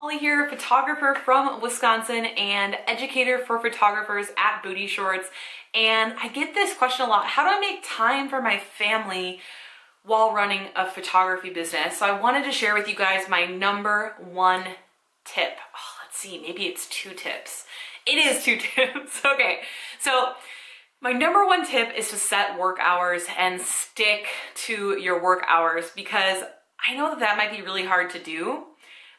Holly here, photographer from Wisconsin and educator for photographers at Booty Shorts. And I get this question a lot. How do I make time for my family while running a photography business? So I wanted to share with you guys my number one tip. Oh, let's see, maybe it's 2 tips. It is 2 tips. Okay, so my number one tip is to set work hours and stick to your work hours, because I know that might be really hard to do.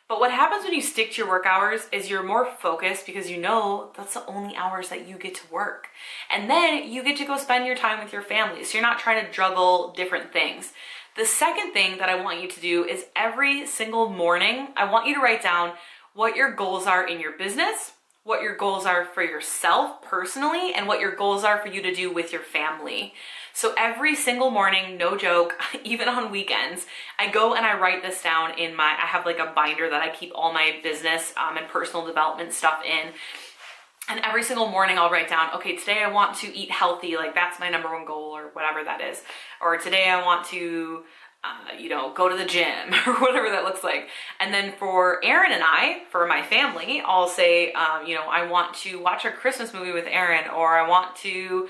But what happens when you stick to your work hours is you're more focused, because you know that's the only hours that you get to work. And then you get to go spend your time with your family. So you're not trying to juggle different things. The second thing that I want you to do is every single morning, I want you to write down what your goals are in your business, what your goals are for yourself personally, and what your goals are for you to do with your family. So every single morning, no joke, even on weekends, I go and I write this down in I have like a binder that I keep all my business and personal development stuff in. And every single morning I'll write down, okay, today I want to eat healthy, like that's my number one goal, or whatever that is. Or today I want to go to the gym, or whatever that looks like. And then for Aaron and I, for my family, I'll say, I want to watch a Christmas movie with Aaron, or I want to,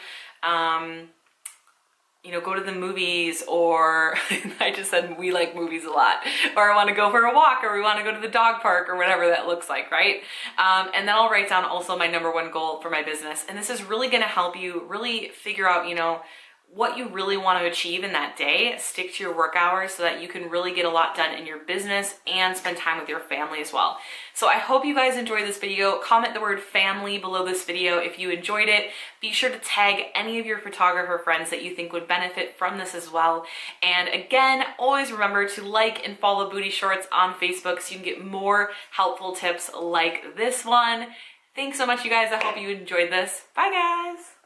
go to the movies, or I just said we like movies a lot, or I want to go for a walk, or we want to go to the dog park, or whatever that looks like, right? And then I'll write down also my number one goal for my business. And this is really going to help you really figure out, what you really want to achieve in that day. Stick to your work hours so that you can really get a lot done in your business and spend time with your family as well. So I hope you guys enjoyed this video. Comment the word family below this video if you enjoyed it. Be sure to tag any of your photographer friends that you think would benefit from this as well. And again, always remember to like and follow Booty Shorts on Facebook so you can get more helpful tips like this one. Thanks so much, you guys. I hope you enjoyed this. Bye, guys.